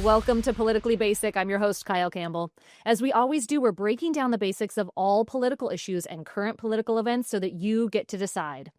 Welcome to Politically Basic. I'm your host, Kyle Campbell. As we always do, we're breaking down the basics of all political issues and current political events so that you get to decide.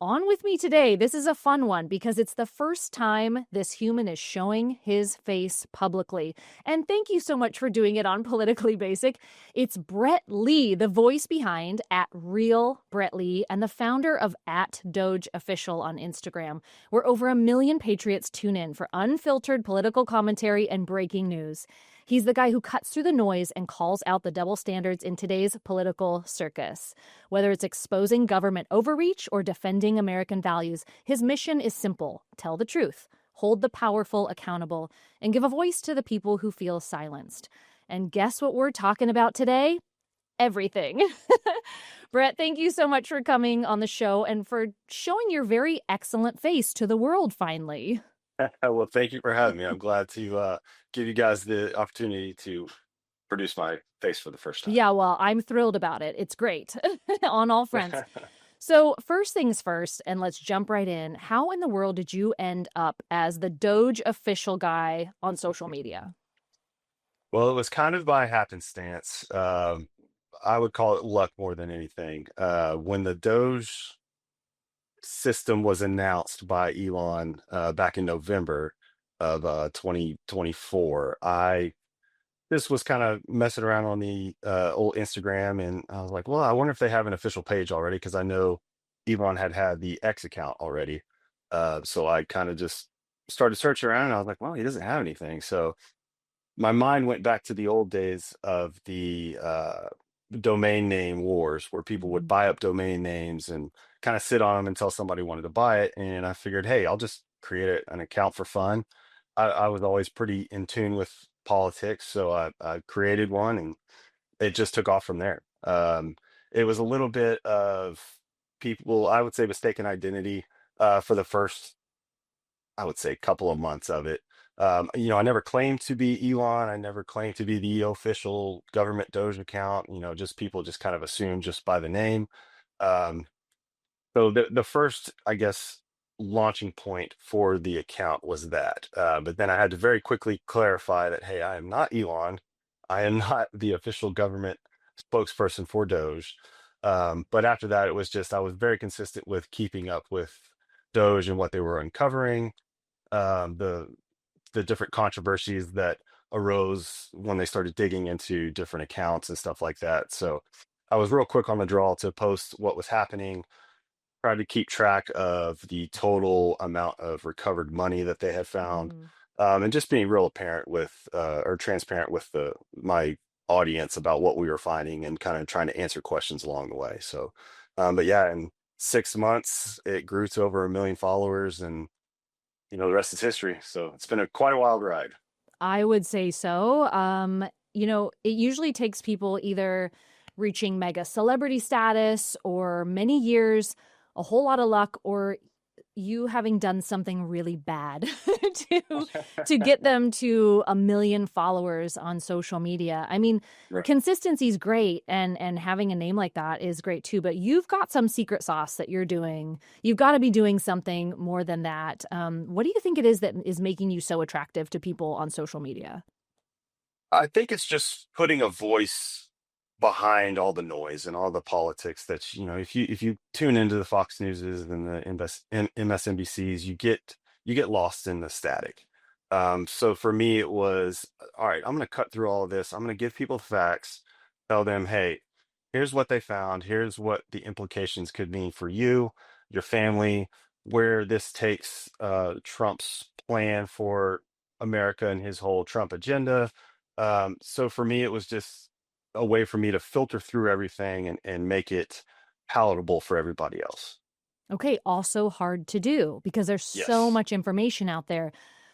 On with me today, this is a fun one because it's the first time this human is showing his face publicly. And thank you so much for doing it on Politically Basic. It's Brett Lee, the voice behind @RealBrettLee and the founder of @DogeOfficial on Instagram, where over 1 million patriots tune in for unfiltered political commentary and breaking news. He's the guy who cuts through the noise and calls out the double standards in today's political circus. Whether it's exposing government overreach or defending American values, his mission is simple: tell the truth, hold the powerful accountable, and give a voice to the people who feel silenced. And guess what we're talking about today? Everything. Brett, thank you so much for coming on the show and for showing your very excellent face to the world finally. Well, thank you for having me. I'm glad to give you guys the opportunity to produce my face for the first time. Yeah, well, I'm thrilled about it. It's great on all fronts. So first things first, and let's jump right in. How in the world did you end up as the Doge official guy on social media? Well, it was kind of by happenstance. I would call it luck more than anything. When the Doge system was announced by Elon back in November of 2024, I this was kind of messing around on the old Instagram, and I was like, well, I wonder if they have an official page already because I know Elon had the X account already. So I kind of just started searching around, and I was like, well, he doesn't have anything. So my mind went back to the old days of the domain name wars, where people would buy up domain names and kind of sit on them until somebody wanted to buy it. And I figured, hey, I'll just create an account for fun. I was always pretty in tune with politics, so I created one, and it just took off from there. It was a little bit of people, I would say, mistaken identity for the first, I would say, couple of months of it. I never claimed to be Elon. I never claimed to be the official government Doge account. Just people just kind of assumed just by the name. Um, so the first, I guess, launching point for the account was that. But then I had to very quickly clarify that, hey, I am not Elon. I am not the official government spokesperson for Doge. But after that, it was just I was very consistent with keeping up with Doge and what they were uncovering, the different controversies that arose when they started digging into different accounts and stuff like that. So I was real quick on the draw to post what was happening, try to keep track of the total amount of recovered money that they had found, Mm. and just being real apparent with or transparent with my audience about what we were finding and kind of trying to answer questions along the way. So, but yeah, in 6 months, it grew to over 1 million followers, and the rest is history. So it's been quite a wild ride. I would say so. It usually takes people either reaching mega celebrity status or many years, a whole lot of luck, or you having done something really bad to get them to 1 million followers on social media. I mean, Right. consistency is great, and having a name like that is great too, but you've got some secret sauce that you're doing. You've got to be doing something more than that. What do you think it is that is making you so attractive to people on social media? I think it's just putting a voice behind all the noise and all the politics that, if you tune into the Fox Newses and the MSNBCs, you get lost in the static. So for me, it was, all right, I'm going to cut through all of this. I'm going to give people facts, tell them, hey, here's what they found. Here's what the implications could mean for you, your family, where this takes Trump's plan for America and his whole Trump agenda. So for me, it was just a way for me to filter through everything and make it palatable for everybody else. Okay, also hard to do because there's so Yes. much information out there.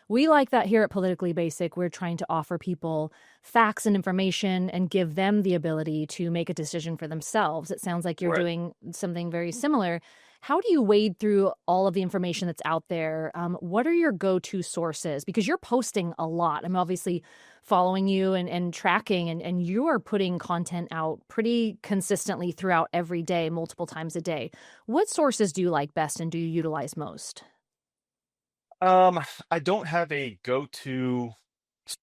We like that here at Politically Basic. We're trying to offer people facts and information and give them the ability to make a decision for themselves. It sounds like you're Right. doing something very similar. How do you wade through all of the information that's out there? What are your go-to sources? Because you're posting a lot. I'm obviously following you and tracking, and you are putting content out pretty consistently throughout every day, multiple times a day. What sources do you like best and do you utilize most? Um, I don't have a go-to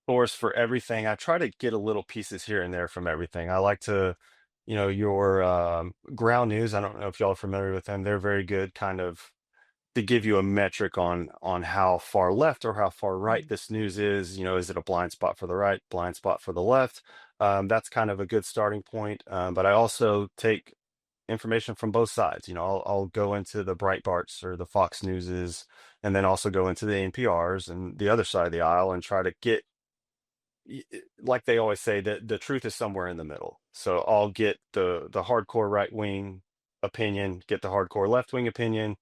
source for everything. I try to get a little pieces here and there from everything. I like to, your ground news. I don't know if y'all are familiar with them. They're very good, kind of to give you a metric on how far left or how far right Mm. this news is. Is it a blind spot for the right, blind spot for the left? That's kind of a good starting point. But I also take information from both sides. I'll go into the Breitbarts or the Fox Newses, and then also go into the NPRs and the other side of the aisle and try to get, like they always say, that the truth is somewhere in the middle. So I'll get the hardcore right wing opinion, get the hardcore left wing opinion,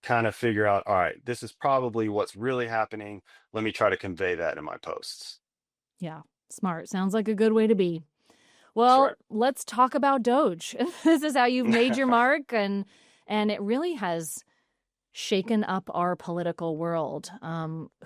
kind of figure out, all right, this is probably what's really happening. Let me try to convey that in my posts. Yeah, smart. Sounds like a good way to be. That's Well, right. let's talk about Doge. This is how you've made your mark, and it really has shaken up our political world.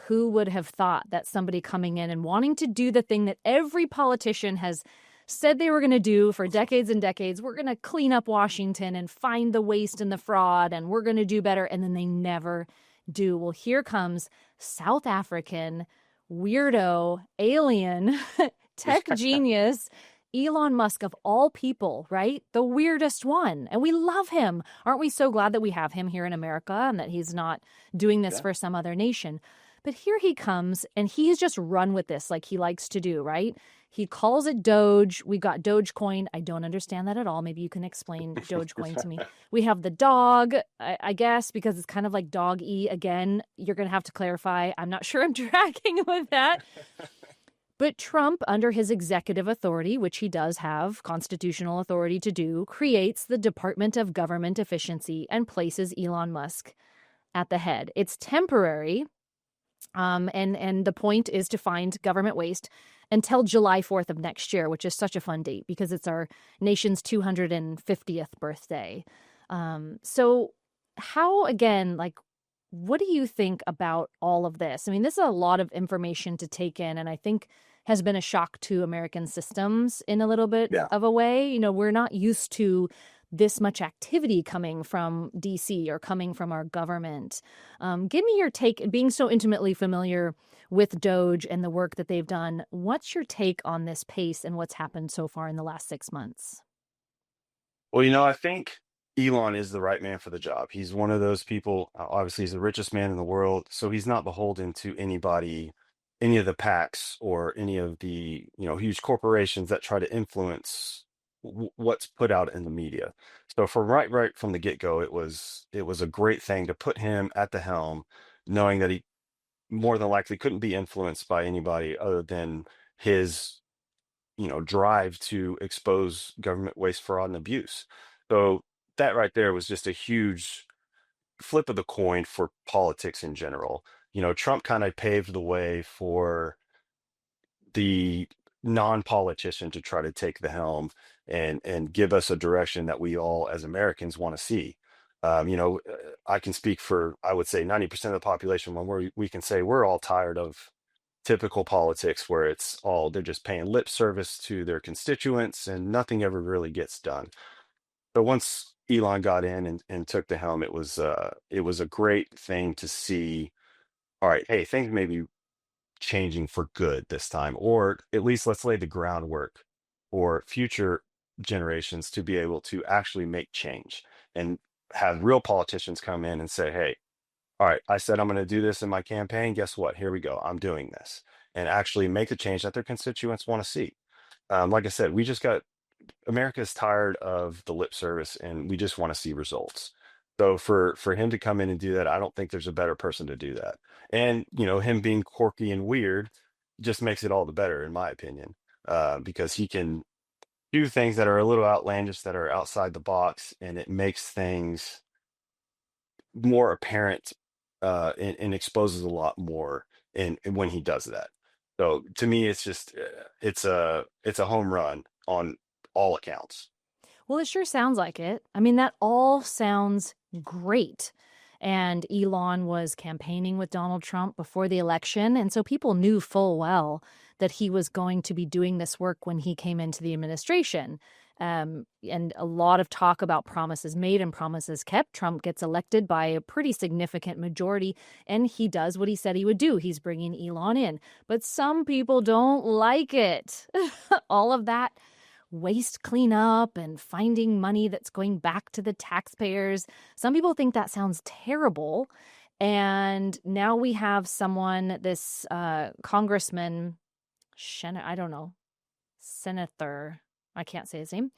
Who would have thought that somebody coming in and wanting to do the thing that every politician has said they were going to do for decades and decades? We're going to clean up Washington and find the waste and the fraud, and we're going to do better. And then they never do. Well, here comes South African weirdo alien tech genius Elon Musk, of all people, right? The weirdest one. And we love him. Aren't we so glad that we have him here in America and that he's not doing this Yeah. for some other nation? But here he comes, and he's just run with this like he likes to do, right? He calls it Doge. We got Dogecoin. I don't understand that at all. Maybe you can explain Dogecoin to me. We have the dog, I guess, because it's kind of like dog E again. You're going to have to clarify. I'm not sure I'm tracking with that. But Trump, under his executive authority, which he does have constitutional authority to do, creates the Department of Government Efficiency and places Elon Musk at the head. It's temporary, and the point is to find government waste until July 4th of next year, which is such a fun date because it's our nation's 250th birthday. So how, again, like, what do you think about all of this? I mean, this is a lot of information to take in, and I think has been a shock to American systems in a little bit Yeah. of a way. We're not used to this much activity coming from DC or coming from our government. Give me your take, being so intimately familiar with Doge and the work that they've done. What's your take on this pace and what's happened so far in the last 6 months? Well, I think Elon is the right man for the job. He's one of those people, obviously, he's the richest man in the world. So he's not beholden to anybody, any of the PACs or any of the, huge corporations that try to influence what's put out in the media. So from right from the get-go, it was a great thing to put him at the helm, knowing that he more than likely couldn't be influenced by anybody other than his drive to expose government waste, fraud, and abuse. So that right there was just a huge flip of the coin for politics in general. Trump kind of paved the way for the non-politician to try to take the helm and give us a direction that we all as Americans want to see. I can speak for, I would say, 90% of the population when we can say we're all tired of typical politics where it's all they're just paying lip service to their constituents and nothing ever really gets done. But once Elon got in and took the helm, it was a great thing to see. All right, hey, things may be changing for good this time, or at least let's lay the groundwork for future generations to be able to actually make change and have real politicians come in and say, hey, all right, I said I'm going to do this in my campaign. Guess what? Here we go. I'm doing this and actually make the change that their constituents want to see. Like I said, America's tired of the lip service and we just want to see results. So for him to come in and do that, I don't think there's a better person to do that. And him being quirky and weird just makes it all the better, in my opinion, because he can do things that are a little outlandish, that are outside the box, and it makes things more apparent, and exposes a lot more in when he does that. So to me, it's just it's a home run on all accounts. Well, it sure sounds like it. I mean, that all sounds great. And Elon was campaigning with Donald Trump before the election. And so people knew full well that he was going to be doing this work when he came into the administration. And a lot of talk about promises made and promises kept. Trump gets elected by a pretty significant majority, and he does what he said he would do. He's bringing Elon in. But some people don't like it. All of that waste cleanup and finding money that's going back to the taxpayers. Some people think that sounds terrible. And now we have someone, this congressman, I don't know, senator, I can't say his name,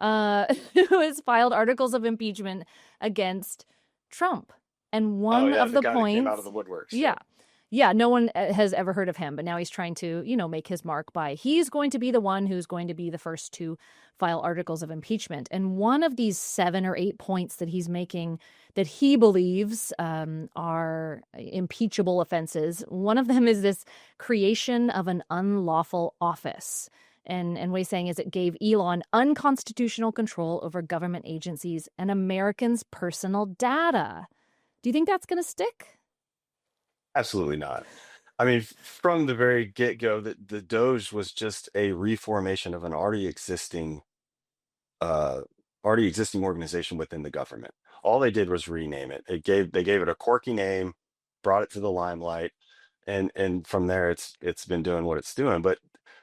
who has filed articles of impeachment against Trump. And Oh one yeah, of the the guy that came out of points, the woodworks. yeah, Yep. yeah, no one has ever heard of him, but now he's trying to, make his mark by he's going to be the one who's going to be the first to file articles of impeachment. And one of these 7 or 8 points that he's making that he believes are impeachable offenses, one of them is this creation of an unlawful office. And what he's saying is it gave Elon unconstitutional control over government agencies and Americans' personal data. Do you think that's going to stick? Absolutely not. I mean, from the very get-go, the Doge was just a reformation of an uh, already existing organization within the government. All they did was rename it. They gave it a quirky name, brought it to the limelight, and from there it's been doing what it's doing. But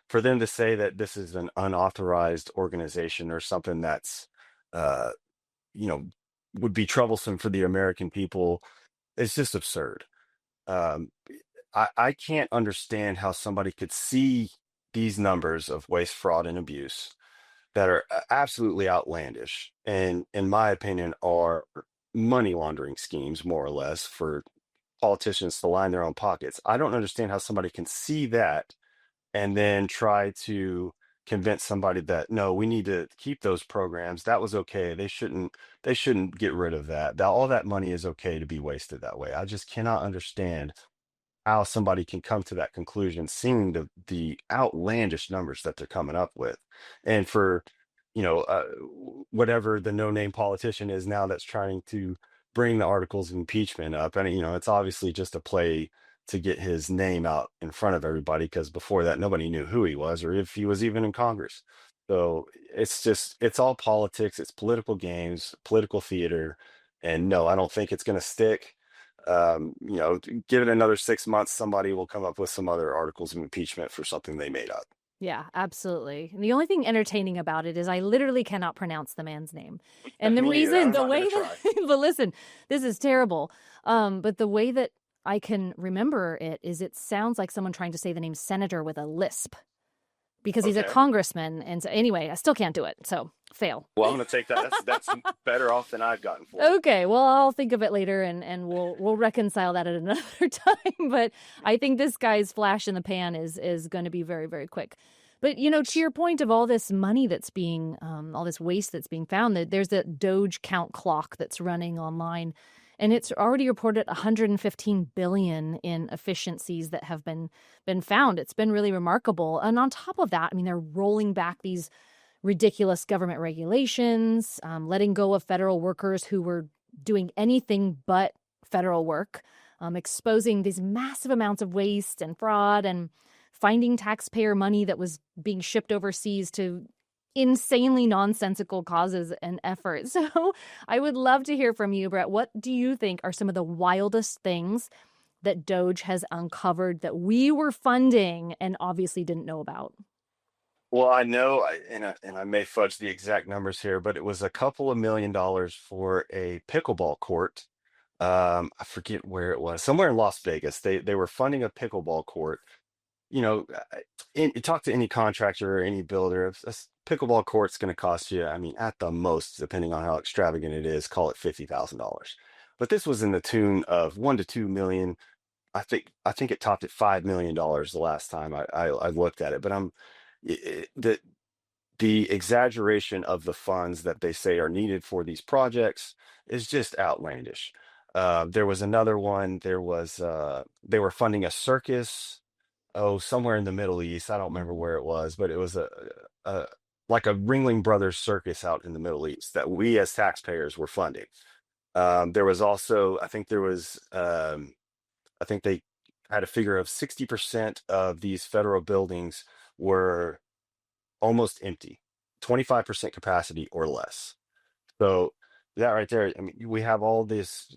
for them to say that this is an unauthorized organization or something that's uh, you know would be troublesome for the American people, it's just absurd. Um, I can't understand how somebody could see these numbers of waste, fraud, and abuse that are absolutely outlandish, and in my opinion, are money laundering schemes, more or less, for politicians to line their own pockets. I don't understand how somebody can see that and then try to convince somebody that no, we need to keep those programs. That was okay. They shouldn't get rid of that. That all that money is okay to be wasted that way. I just cannot understand how somebody can come to that conclusion, seeing the outlandish numbers that they're coming up with, and for whatever the no name politician is now that's trying to bring the articles of impeachment up, and it's obviously just a play to get his name out in front of everybody because before that nobody knew who he was or if he was even in Congress. So it's all politics, it's political games, political theater, and no, I don't think it's going to stick. Give it another 6 months, somebody will come up with some other articles of impeachment for something they made up. Yeah, absolutely. And the only thing entertaining about it is I literally cannot pronounce the man's name. And the Me neither. reason, I'm the not going way to that, try. but listen, this is terrible. But the way that I can remember it is it sounds like someone trying to say the name senator with a lisp because he's a Okay. congressman. And so, anyway, I still can't do it. So, fail. Well, I'm going to take that. That's better off than I've gotten for it. Okay, well, I'll think of it later and we'll reconcile that at another time. But I think this guy's flash in the pan is going to be very, very quick. But to your point of all this money that's being, all this waste that's being found, that there's a Doge count clock that's running online, and it's already reported 115 billion in efficiencies that have been found. It's been really remarkable. And on top of that, I mean, they're rolling back these ridiculous government regulations, letting go of federal workers who were doing anything but federal work, exposing these massive amounts of waste and fraud, and finding taxpayer money that was being shipped overseas to insanely nonsensical causes and efforts. So I would love to hear from you, Brett. What do you think are some of the wildest things that Doge has uncovered that we were funding and obviously didn't know about? Well, I know, and I may fudge the exact numbers here, but it was a couple of $1 million for a pickleball court. I forget where it was, somewhere in Las Vegas. They were funding a pickleball court. You know, talk to any contractor or any builder. If a pickleball court's going to cost you, I mean, at the most, depending on how extravagant it is, call it $50,000. But this was in the tune of 1 to 2 million. I think it topped at $5 million the last time I looked at it. But the exaggeration of the funds that they say are needed for these projects is just outlandish. There was another one. They were funding a circus, somewhere in the Middle East. I don't remember where it was, but it was a like a Ringling Brothers circus out in the Middle East that we as taxpayers were funding. There was also, I think they had a figure of 60% of these federal buildings were almost empty, 25% capacity or less. So that right there, I mean, we have all these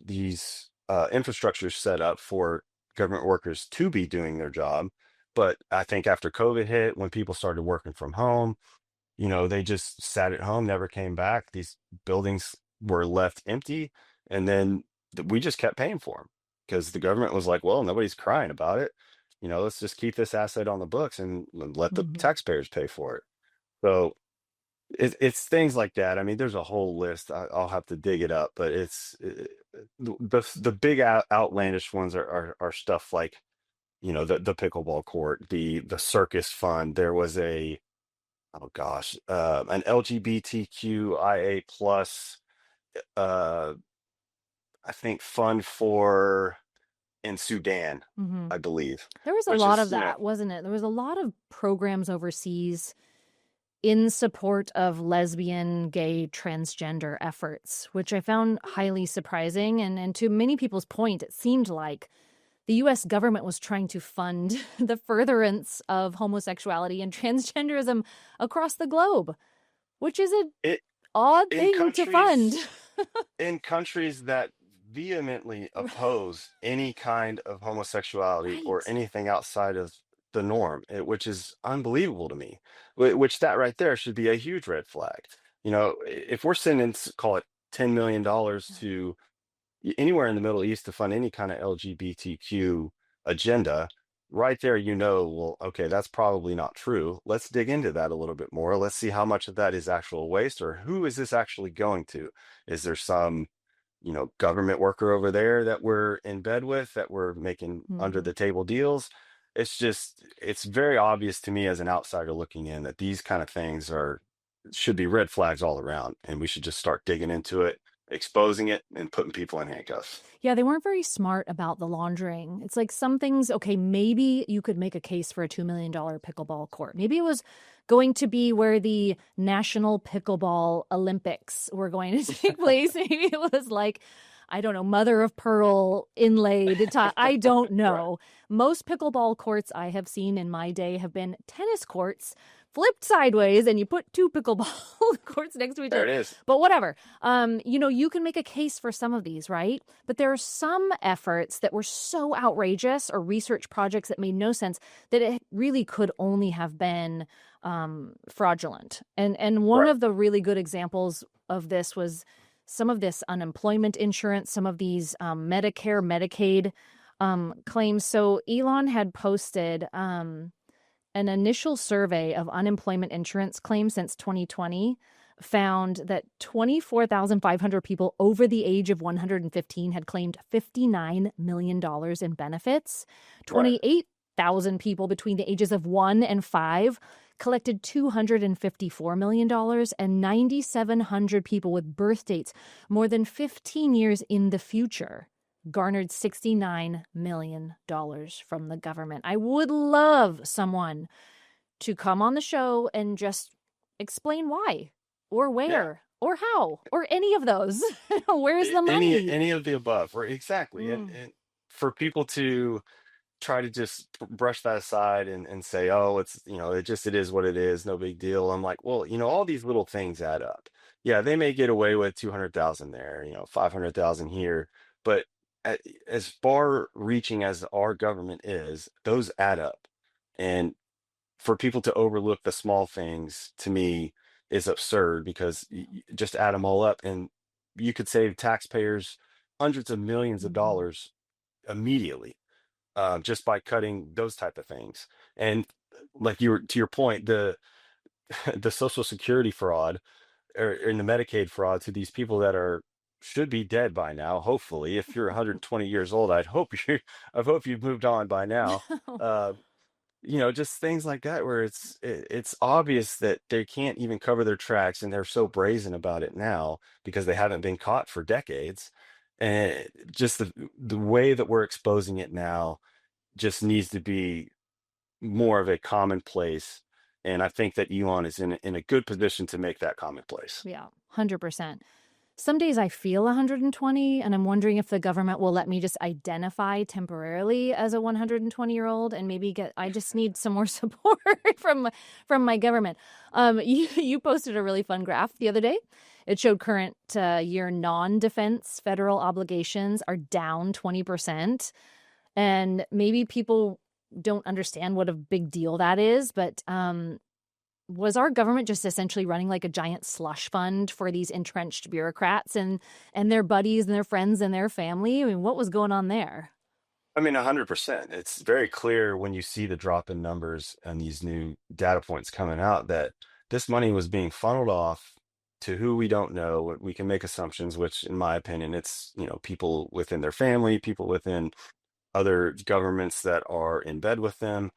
infrastructures set up for government workers to be doing their job. But I think after COVID hit, when people started working from home, they just sat at home, never came back. These buildings were left empty, and then we just kept paying for them because the government was like, well, nobody's crying about it. Let's just keep this asset on the books and let the Mhm. taxpayers pay for it. So it's things like that. I mean, there's a whole list. I'll have to dig it up, but the big outlandish ones are stuff like the pickleball court, the circus fund. There was a oh gosh, an LGBTQIA plus uh I think fund for in Sudan, Mhm. I believe, There was a which lot is of that, wasn't it? There was a lot of programs overseas in support of lesbian, gay, transgender efforts, which I found highly surprising. And to many people's point, it seemed like the US government was trying to fund the furtherance of homosexuality and transgenderism across the globe, which is an it odd in thing to fund. countries that vehemently oppose any kind of homosexuality or Right. anything outside of the norm, which is unbelievable to me. Which that right there should be a huge red flag. If we're sending, call it $10 million to anywhere in the Middle East to fund any kind of LGBTQ agenda, right there, well, okay, that's probably not true. Let's dig into that a little bit more. Let's see how much of that is actual waste, or who is this actually going to? Is there some, government worker over there that we're in bed with, that we're making under Mhm. the table deals? It's very obvious to me as an outsider looking in that these kind of things should be red flags all around, and we should just start digging into it, exposing it, and putting people in handcuffs. Yeah, they weren't very smart about the laundering. It's like some things, okay, maybe you could make a case for a $2 million pickleball court. Maybe it was going to be where the National Pickleball Olympics were going to take place. Maybe it was like, I don't know, mother of pearl inlaid. I don't Right. know. Most pickleball courts I have seen in my day have been tennis courts flipped sideways, and you put two pickleball courts next to each There other. it is. But whatever. You can make a case for some of these, right? But there are some efforts that were so outrageous, or research projects that made no sense, that it really could only have been fraudulent. And one Right. of the really good examples of this was some of this unemployment insurance, some of these Medicare, Medicaid claims. So Elon had posted an initial survey of unemployment insurance claims since 2020 found that 24,500 people over the age of 115 had claimed $59 million in benefits. Right. 28,000 people between the ages of 1 and 5 collected $254 million, and 9,700 people with birth dates more than 15 years in the future garnered $69 million from the government. I would love someone to come on the show and just explain why or Yeah. where or how or any of those. Where's the Any money? any of the above, right? Exactly. And, Mm, and for people to try to just brush that aside and say, oh, it's, it is what it is, no big deal. I'm like, well, all these little things add up. Yeah, they may get away with 200,000 there, 500,000 here, but as far reaching as our government is, those add up. And for people to overlook the small things, to me, is absurd, because just add them all up and you could save taxpayers hundreds of millions of mhm. dollars immediately, just by cutting those type of things. And like you were to your point, the the social security fraud, or in the Medicaid fraud to these people that should be dead by now. Hopefully, if you're 120 years old, I hope you've moved on by now. Uh, just things like that, where it's obvious that they can't even cover their tracks, and they're so brazen about it now because they haven't been caught for decades. And just the way that we're exposing it now just needs to be more of a commonplace. And I think that Elon is in a good position to make that commonplace. Yeah, 100%. Some days I feel 120, and I'm wondering if the government will let me just identify temporarily as a 120-year-old and maybe get. I just need some more support from my government. You posted a really fun graph the other day. It showed current year non-defense federal obligations are down 20%, and maybe people don't understand what a big deal that is, but was our government just essentially running like a giant slush fund for these entrenched bureaucrats and their buddies and their friends and their family? I mean, what was going on there? I mean, 100%. It's very clear when you see the drop in numbers and these new data points coming out that this money was being funneled off to who we don't know. We can make assumptions, which, in my opinion, it's, people within their family, people within other governments that are in bed with them.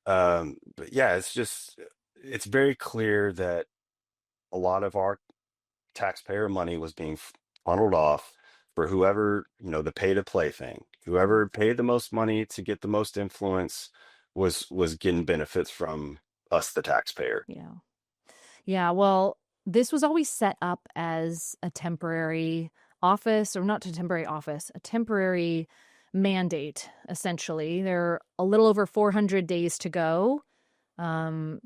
But yeah, it's very clear that a lot of our taxpayer money was being funneled off for whoever, the pay to play thing. Whoever paid the most money to get the most influence was getting benefits from us, the taxpayer. Yeah. Yeah, well, this was always set up as a temporary office, or not a temporary office, a temporary mandate, essentially. There are a little over 400 days to go.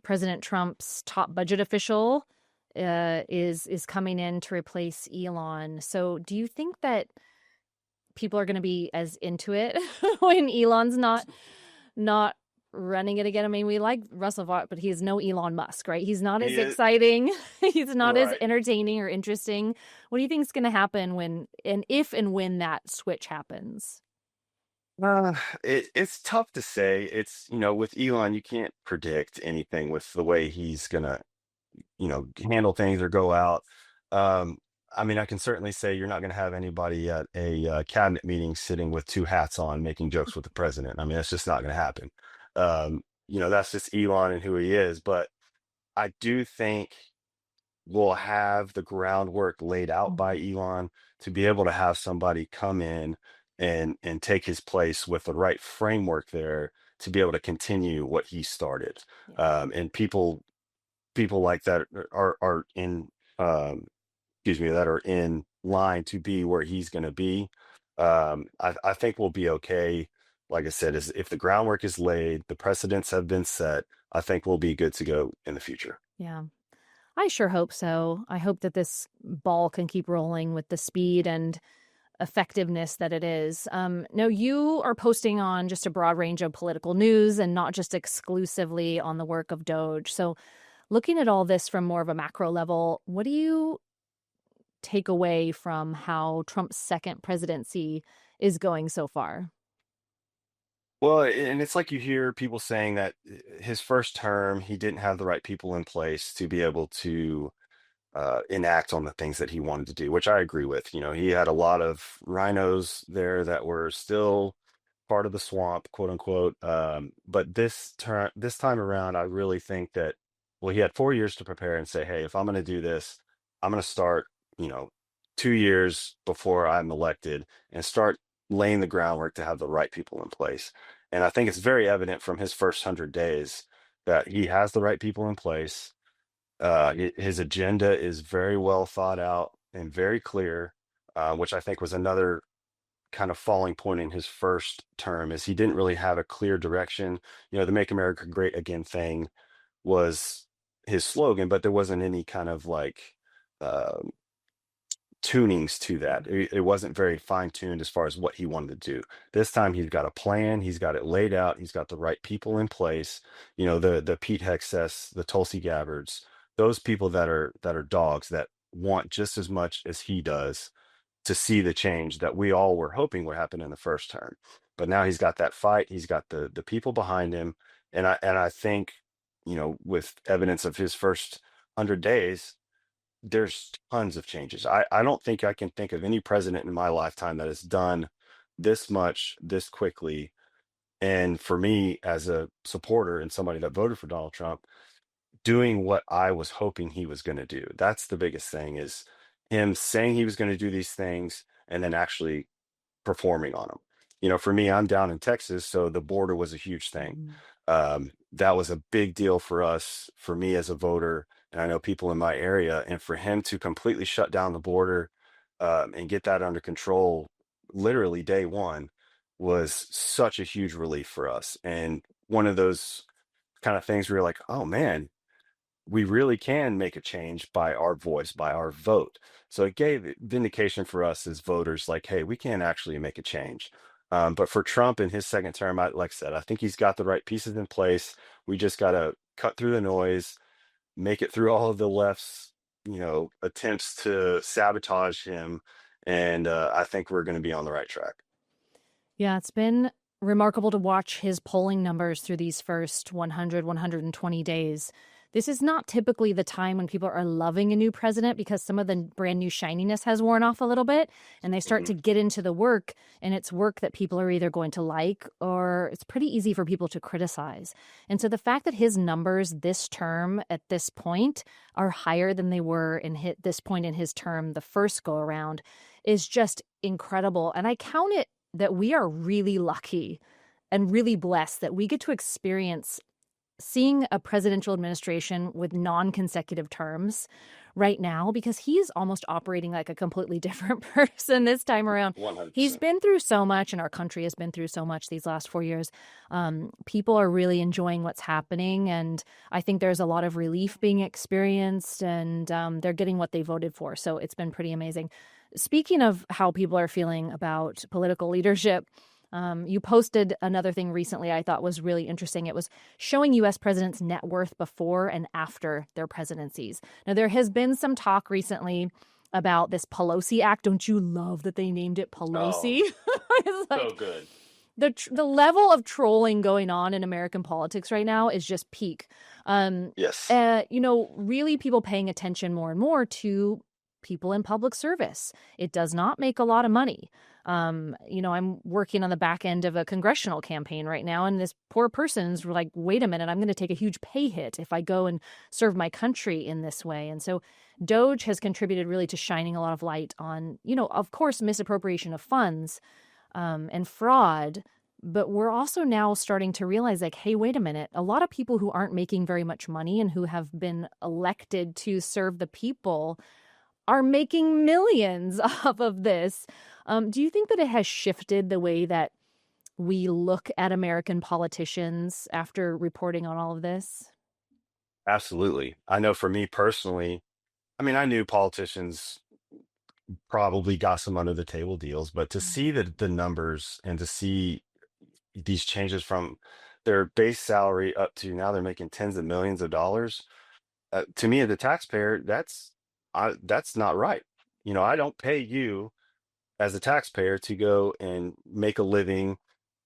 President Trump's top budget official is coming in to replace Elon. So, do you think that people are going to be as into it when Elon's not running it again? I mean, we like Russell Vought, but he's no Elon Musk, right? He's not as He is exciting. He's not as right. entertaining or interesting. What do you think is going to happen when and if and when that switch happens? Uh, it's tough to say. It's, with Elon, you can't predict anything with the way he's gonna handle things or go out. Um, I mean, I can certainly say you're not going to have anybody at a cabinet meeting sitting with two hats on making jokes with the president. I mean, that's just not going to happen. That's just Elon and who he is. But I do think we'll have the groundwork laid out by Mhm. Elon to be able to have somebody come in and take his place with the right framework there to be able to continue what he started. Yeah. And people like that are in excuse me, that are in line to be where he's going to be. I think we'll be okay. Like I said, is if the groundwork is laid, the precedents have been set, I think we'll be good to go in the future. Yeah. I sure hope so. I hope that this ball can keep rolling with the speed and effectiveness that it is. No, you are posting on just a broad range of political news and not just exclusively on the work of Doge. So, looking at all this from more of a macro level, what do you take away from how Trump's second presidency is going so far? Well, and it's like you hear people saying that his first term, he didn't have the right people in place to be able to enact on the things that he wanted to do, which I agree with. He had a lot of rhinos there that were still part of the swamp, quote unquote. But this time around, I really think that, well, he had 4 years to prepare and say, hey, if I'm going to do this, I'm going to start, you know, 2 years before I'm elected and start laying the groundwork to have the right people in place. And I think it's very evident from his first 100 days that he has the right people in place. His agenda is very well thought out and very clear, which I think was another kind of falling point in his first term is he didn't really have a clear direction. The Make America Great Again thing was his slogan, but there wasn't any kind of like uh, tunings to that. It wasn't very fine tuned as far as what he wanted to do. This time he's got a plan, he's got it laid out, he's got the right people in place. The Pete Hexes, the Tulsi Gabbards, those people that are dogs that want just as much as he does to see the change that we all were hoping would happen in the first term. But now he's got that fight, he's got the people behind him, and I think, with evidence of his first 100 days, there's tons of changes. I don't think I can think of any president in my lifetime that has done this much this quickly. And for me, as a supporter and somebody that voted for Donald Trump, doing what I was hoping he was going to do. That's the biggest thing is him saying he was going to do these things and then actually performing on them. For me, I'm down in Texas, so the border was a huge thing. Mhm. That was a big deal for us, for me as a voter, and I know people in my area, and for him to completely shut down the border. and get that under control literally day one was such a huge relief for us. And one of those kind of things where you're like, oh man, we really can make a change by our voice, by our vote. So it gave vindication for us as voters, like, hey, we can actually make a change. But for Trump in his second term, like I said, I think he's got the right pieces in place. We just got to cut through the noise, make it through all of the left's, attempts to sabotage him, and I think we're going to be on the right track. Yeah, it's been remarkable to watch his polling numbers through these first 100, 120 days. This is not typically the time when people are loving a new president because some of the brand new shininess has worn off a little bit and they start Mhm. to get into the work, and it's work that people are either going to like or it's pretty easy for people to criticize. And so the fact that his numbers this term at this point are higher than they were this point in his term the first go around is just incredible. And I count it that we are really lucky and really blessed that we get to experience seeing a presidential administration with non-consecutive terms right now, because he's almost operating like a completely different person this time around. He's 100%. been through so much, and our country has been through so much these last 4 years. People are really enjoying what's happening, and I think there's a lot of relief being experienced, and they're getting what they voted for. So it's been pretty amazing. Speaking of how people are feeling about political leadership, you posted another thing recently I thought was really interesting. It was showing U.S. presidents' net worth before and after their presidencies. Now, there has been some talk recently about this Pelosi Act. Don't you love that they named it Pelosi? Oh, It's so like good. the level of trolling going on in American politics right now is just peak. Yes. Really people paying attention more and more to people in public service. It does not make a lot of money. I'm working on the back end of a congressional campaign right now, and this poor person's like, wait a minute, I'm going to take a huge pay hit if I go and serve my country in this way. And so Doge has contributed really to shining a lot of light on, of course, misappropriation of funds and fraud. But we're also now starting to realize, like, hey, wait a minute. A lot of people who aren't making very much money and who have been elected to serve the people are making millions off of this. Do you think that it has shifted the way that we look at American politicians after reporting on all of this? Absolutely. I know for me personally, I mean, I knew politicians probably got some under the table deals, but to see the numbers and to see these changes from their base salary up to now they're making tens of millions of dollars, to me as a taxpayer, that's not right. I don't pay you as a taxpayer to go and make a living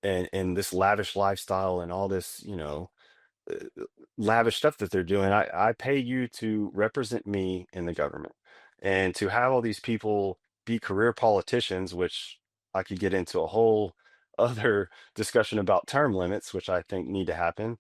and this lavish lifestyle and all this, uh, lavish stuff that they're doing. I pay you to represent me in the government, and to have all these people be career politicians, which I could get into a whole other discussion about term limits, which I think need to happen.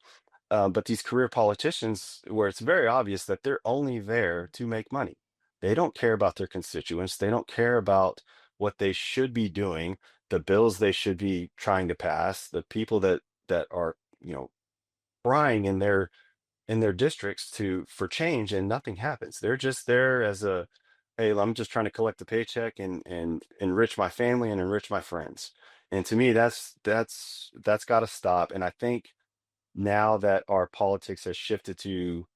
But these career politicians, where it's very obvious that they're only there to make money, they don't care about their constituents. They don't care about what they should be doing, the bills they should be trying to pass, the people that are, crying in their districts to for change, and nothing happens. They're just there as a, hey, I'm just trying to collect a paycheck and enrich my family and enrich my friends. And to me, that's got to stop. And I think now that our politics has shifted to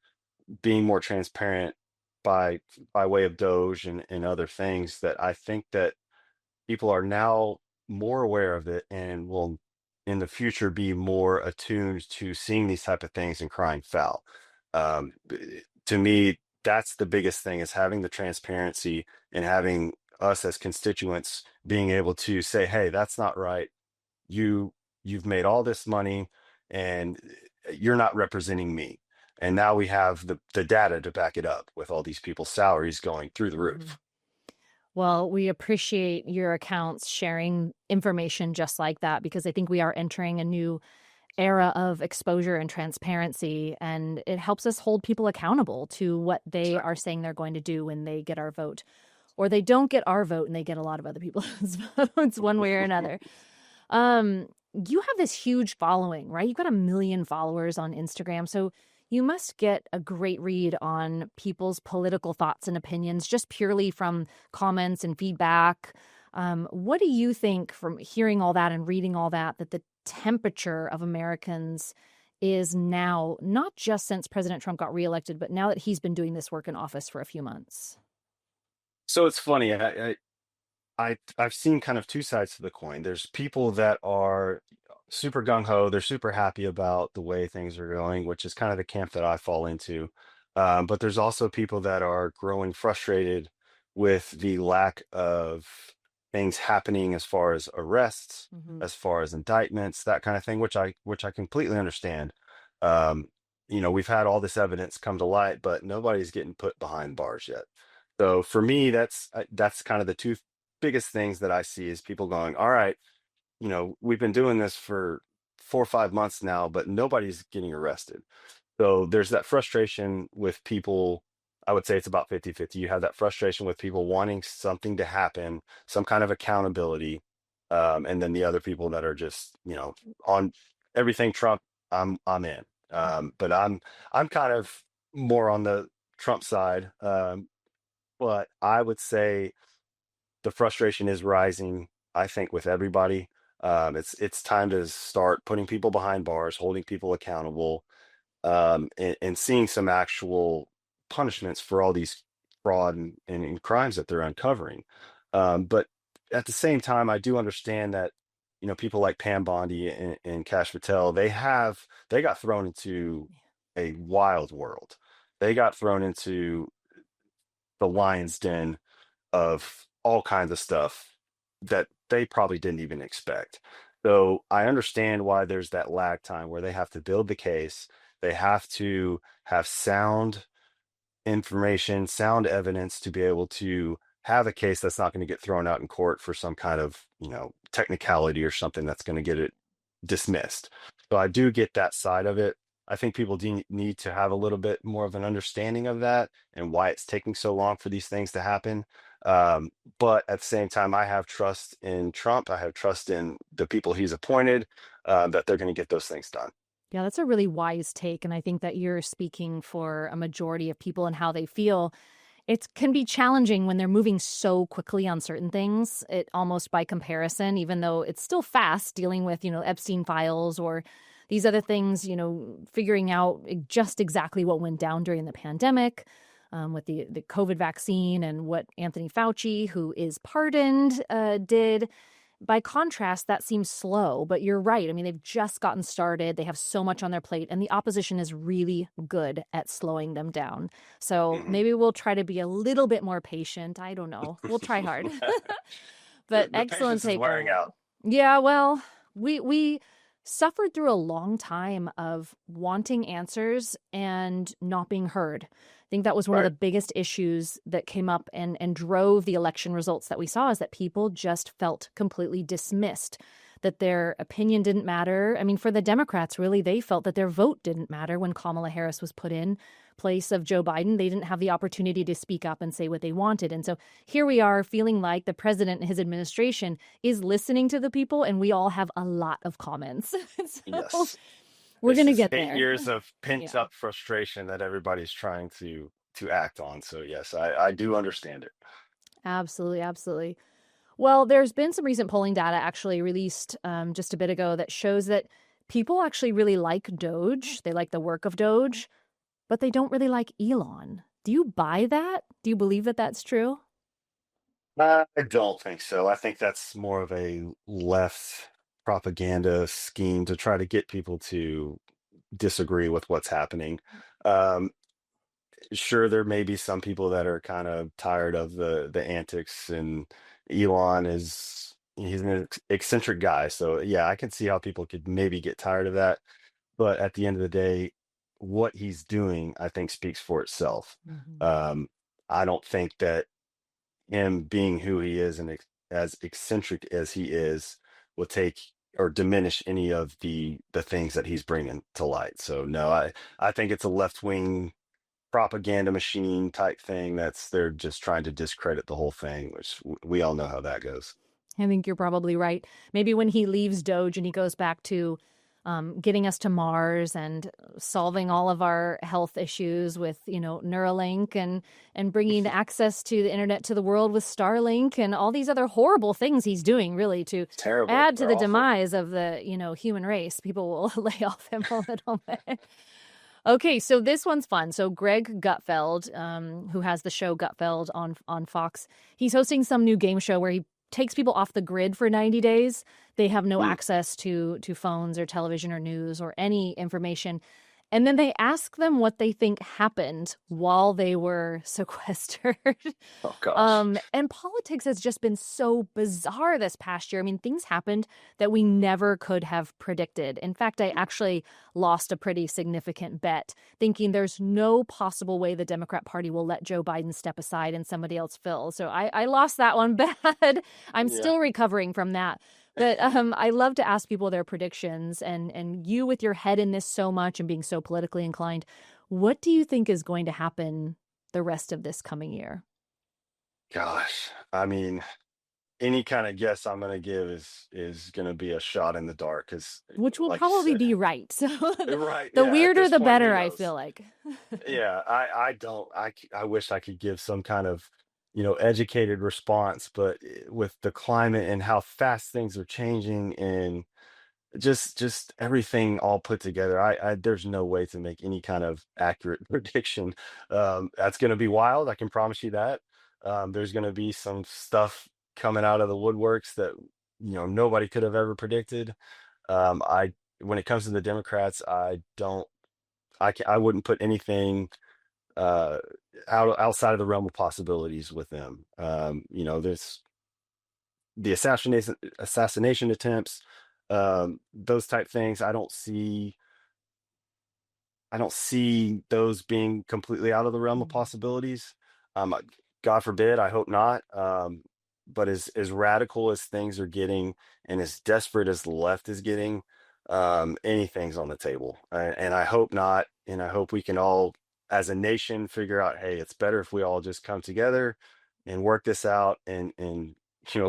being more transparent by by way of Doge and other things, that I think that people are now more aware of it and will in the future be more attuned to seeing these type of things and crying foul. To me, that's the biggest thing, is having the transparency and having us as constituents being able to say, hey, that's not right. You've made all this money and you're not representing me. And now we have the data to back it up with all these people's salaries going through the Mhm. roof. Well, we appreciate your accounts sharing information just like that, because I think we are entering a new era of exposure and transparency, and it helps us hold people accountable to what they are saying they're going to do when they get our vote, or they don't get our vote and they get a lot of other people's votes one way or another. You have this huge following, right? You've got 1 million followers on Instagram. So You must get a great read on people's political thoughts and opinions just purely from comments and feedback. What do you think from hearing all that and reading all that, that the temperature of Americans is now, not just since President Trump got reelected, but now that he's been doing this work in office for a few months? So it's funny. I've seen kind of two sides to the coin. There's people that are super gung ho. They're super happy about the way things are going, which is kind of the camp that I fall into. But there's also people that are growing frustrated with the lack of things happening as far as arrests, Hmm. as far as indictments, that kind of thing, which I completely understand. Um, we've had all this evidence come to light, but nobody's getting put behind bars yet. So for me, that's kind of the two biggest things that I see is people going, all right, we've been doing this for 4 or 5 months now, but nobody's getting arrested. So there's that frustration with people. I would say it's about 50-50. You have that frustration with people wanting something to happen, some kind of accountability. And then the other people that are just, on everything Trump, I'm in. But I'm kind of more on the Trump side. But I would say the frustration is rising, I think, with everybody. It's time to start putting people behind bars, holding people accountable, and seeing some actual punishments for all these fraud and crimes that they're uncovering. But at the same time, I do understand that people like Pam Bondi and Cash Patel, they got thrown into a wild world. They got thrown into the lion's den of all kinds of stuff that they probably didn't even expect. So I understand why there's that lag time where they have to build the case. They have to have sound information, sound evidence to be able to have a case that's not going to get thrown out in court for some kind of, technicality or something that's going to get it dismissed. So I do get that side of it. I think people do need to have a little bit more of an understanding of that and why it's taking so long for these things to happen. But at the same time, I have trust in Trump. I have trust in the people he's appointed, that they're going to get those things done. Yeah, that's a really wise take. And I think that you're speaking for a majority of people and how they feel. It can be challenging when they're moving so quickly on certain things, it almost by comparison, even though it's still fast dealing with, Epstein files or these other things, figuring out just exactly what went down during the pandemic, with the COVID vaccine and what Anthony Fauci, who is pardoned, did. By contrast, that seems slow, but you're right. I mean, they've just gotten started. They have so much on their plate, and the opposition is really good at slowing them down. So Mhm. maybe we'll try to be a little bit more patient. I don't know. We'll try hard. the, But the excellent patience is take on wearing that. out. Yeah, well, we suffered through a long time of wanting answers and not being heard. I think that was one of Right. the biggest issues that came up and drove the election results that we saw, is that people just felt completely dismissed, that their opinion didn't matter. I mean, for the Democrats, really, they felt that their vote didn't matter when Kamala Harris was put in place of Joe Biden. They didn't have the opportunity to speak up and say what they wanted. And so here we are feeling like the president and his administration is listening to the people, and we all have a lot of comments. So Yes. we're It's going to just get 8 there. years of Yeah, pent up frustration that everybody's trying to act on. So yes, I do understand it. absolutely. Absolutely. Well, there's been some recent polling data actually released just a bit ago that shows that people actually really like Doge. They like the work of Doge, but they don't really like Elon. Do you buy that? Do you believe that that's true? I don't think so. I think that's more of a left propaganda scheme to try to get people to disagree with what's happening. Um, sure, there may be some people that are kind of tired of the antics, and Elon he's an eccentric guy. So yeah, I can see how people could maybe get tired of that. But at the end of the day, what he's doing, I think, speaks for itself. Mhm. Um, I don't think that him being who he is and as eccentric as he is will take or diminish any of the things that he's bringing to light. So no, I think it's a left wing propaganda machine type thing that's they're just trying to discredit the whole thing, which we all know how that goes. I think you're probably right. Maybe when he leaves Doge and he goes back to getting us to Mars and solving all of our health issues with, Neuralink and bringing access to the internet to the world with Starlink and all these other horrible things he's doing, really, to Terrible. add to They're the awful. demise of the, human race. People will lay off him a little bit. Okay, so this one's fun. So Greg Gutfeld, who has the show Gutfeld on Fox, he's hosting some new game show where he takes people off the grid for 90 days. They have no Mm. access to phones or television or news or any information. And then they ask them what they think happened while they were sequestered. Oh gosh. And politics has just been so bizarre this past year. I mean, things happened that we never could have predicted. In fact, I actually lost a pretty significant bet, thinking there's no possible way the Democrat Party will let Joe Biden step aside and somebody else fill. So I lost that one bad. I'm Yeah. still recovering from that. But I love to ask people their predictions, and you with your head in this so much and being so politically inclined, what do you think is going to happen the rest of this coming year? Gosh. I mean, any kind of guess I'm gonna give is gonna be a shot in the dark, because, Which will like you probably said, be right. So right? the Yeah. At weirder, this the point, who better, I knows? feel like. Yeah. I don't. I wish I could give some kind of educated response, but with the climate and how fast things are changing and just everything all put together, I there's no way to make any kind of accurate prediction. That's going to be wild, I can promise you that. There's going to be some stuff coming out of the woodworks that nobody could have ever predicted. I When it comes to the Democrats, I wouldn't put anything uh outside of the realm of possibilities with them. There's the assassination attempts, those type things. I don't see those being completely out of the realm of Mhm. possibilities. Um, God forbid, I hope not. But as radical as things are getting, and as desperate as the left is getting, anything's on the table. And I hope not. And I hope we can all, as a nation, figure out, hey, it's better if we all just come together and work this out, and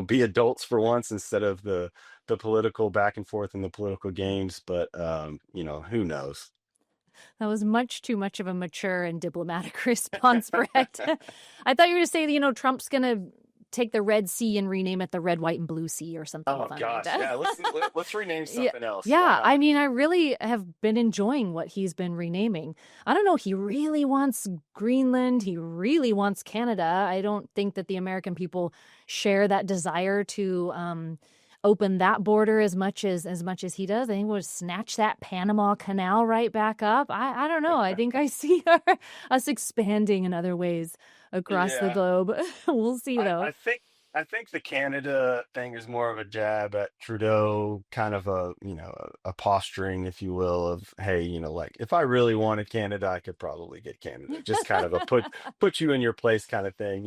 be adults for once, instead of the political back and forth and the political games. But who knows? That was much too much of a mature and diplomatic response, Brett. I thought you were going to say, Trump's going to take the Red Sea and rename it the Red, White, and Blue Sea or something Oh fun like gosh, that. yeah. Let's rename Yeah, something else. Why yeah. I not? mean, I really have been enjoying what he's been renaming. I don't know. He really wants Greenland. He really wants Canada. I don't think that the American people share that desire to open that border as much as he does. I think we'll snatch that Panama Canal right back up. I don't know. I think I see us expanding in other ways across the Yeah, globe. We'll see I, though. I think I think the Canada thing is more of a jab at Trudeau, kind of a posturing, if you will, of, hey, like, if I really wanted Canada, I could probably get Canada. Just kind of a put you in your place kind of thing.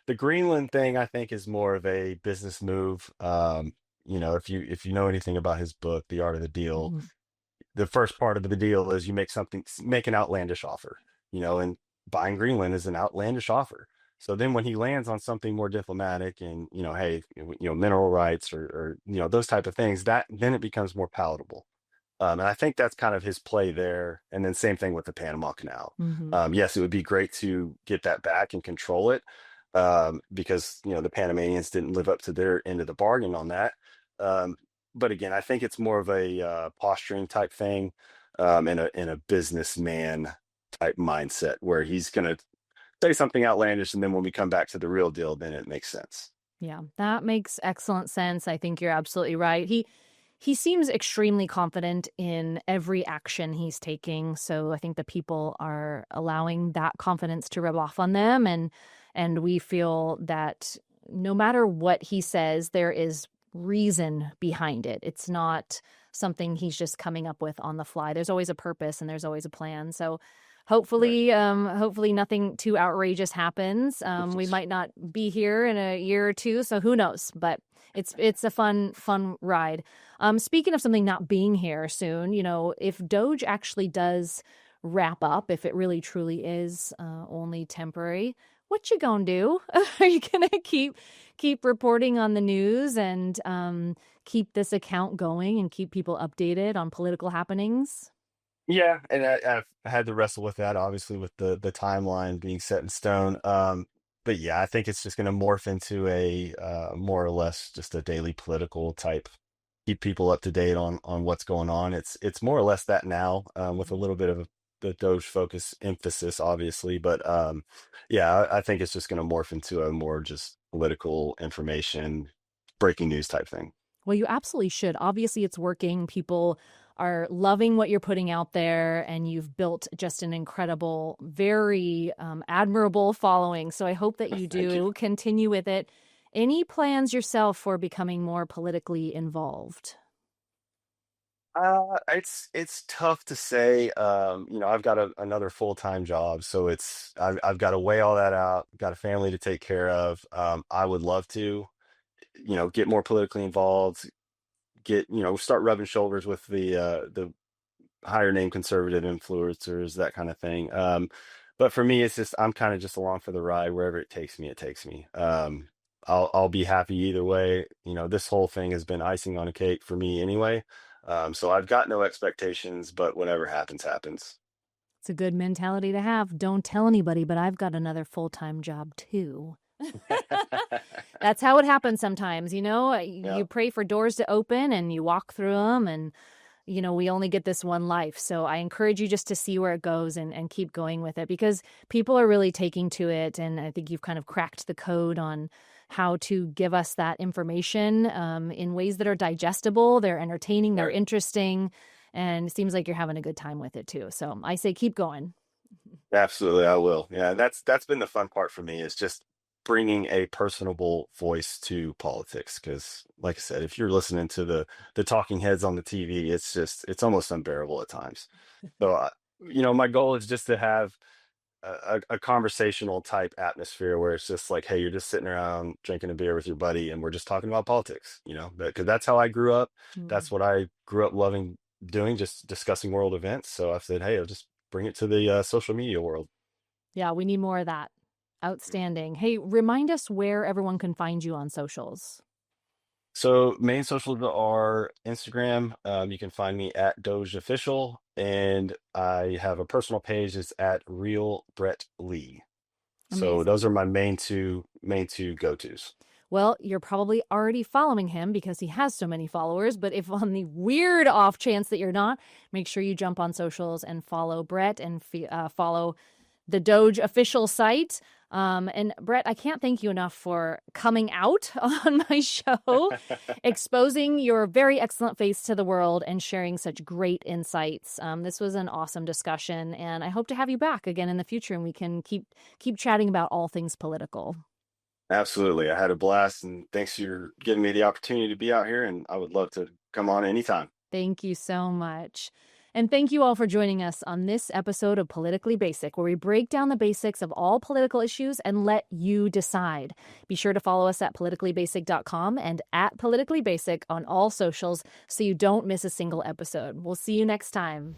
The Greenland thing, I think, is more of a business move. If you know anything about his book, The Art of the Deal, Mhm. the first part of the deal is you make an outlandish offer, and buying Greenland is an outlandish offer. So then when he lands on something more diplomatic, and, hey, mineral rights, or those type of things, that then it becomes more palatable. And I think that's kind of his play there. And then same thing with the Panama Canal. Mhm. Yes, it would be great to get that back and control it, because the Panamanians didn't live up to their end of the bargain on that. Um, but again, I think it's more of a posturing type thing, in a businessman type mindset, where he's going to say something outlandish, and then when we come back to the real deal, then it makes sense. Yeah, that makes excellent sense. I think you're absolutely right. He seems extremely confident in every action he's taking, so I think the people are allowing that confidence to rub off on them, and we feel that no matter what he says, there is reason behind it. It's not something he's just coming up with on the fly. There's always a purpose and there's always a plan. So Right. hopefully nothing too outrageous happens. We might not be here in a year or two, so who knows? But it's a fun ride. Speaking of something not being here soon, if Doge actually does wrap up, if it really truly is only temporary, what you gonna do? Are you gonna keep reporting on the news and keep this account going and keep people updated on political happenings? Yeah, and I've had to wrestle with that, obviously, with the timeline being set in stone. But yeah, I think it's just going to morph into a more or less just a daily political type, keep people up to date on what's going on. It's more or less that now, with a little bit of the Doge focus emphasis, obviously. But yeah, I think it's just going to morph into a more just political information, breaking news type thing. Well, you absolutely should. Obviously, it's working. People are loving what you're putting out there, and you've built just an incredible, very admirable following. So I hope that you Thank you. do continue with it. Any plans yourself for becoming more politically involved? It's tough to say. I've got another full-time job, so I've got to weigh all that out. Got a family to take care of. I would love to, get more politically involved, start rubbing shoulders with the higher name conservative influencers, that kind of thing. But for me, it's just I'm kind of just along for the ride. Wherever it takes me, it takes me. I'll be happy either way. This whole thing has been icing on a cake for me anyway. So I've got no expectations, but whatever happens, happens. It's a good mentality to have. Don't tell anybody, but I've got another full-time job too. That's how it happens sometimes, you know? Yeah, You pray for doors to open and you walk through them, and we only get this one life. So I encourage you just to see where it goes and keep going with it, because people are really taking to it. And I think you've kind of cracked the code on how to give us that information in ways that are digestible. They're entertaining, they're right. interesting, and it seems like you're having a good time with it too. So I say keep going. Absolutely, I will. Yeah, that's been the fun part for me is just bringing a personable voice to politics. Because, like I said, if you're listening to the talking heads on the TV, it's almost unbearable at times. So, my goal is just to have a conversational type atmosphere where it's just like, hey, you're just sitting around drinking a beer with your buddy, and we're just talking about politics. Because that's how I grew up. Mm. That's what I grew up loving doing, just discussing world events. So I said, hey, I'll just bring it to the social media world. Yeah, we need more of that. Outstanding. Hey, remind us where everyone can find you on socials. So main socials are Instagram. You can find me at Doge Official, and I have a personal page. It's at Real Brett Lee. So those are Amazing. my main two go-tos. Well, you're probably already following him because he has so many followers. But if on the weird off chance that you're not, make sure you jump on socials and follow Brett and follow the Doge official site. And Brett, I can't thank you enough for coming out on my show, exposing your very excellent face to the world, and sharing such great insights. This was an awesome discussion, and I hope to have you back again in the future, and we can keep chatting about all things political. Absolutely. I had a blast, and thanks for giving me the opportunity to be out here, and I would love to come on anytime. Thank you so much. And thank you all for joining us on this episode of Politically Basic, where we break down the basics of all political issues and let you decide. Be sure to follow us at politicallybasic.com and at politicallybasic on all socials so you don't miss a single episode. We'll see you next time.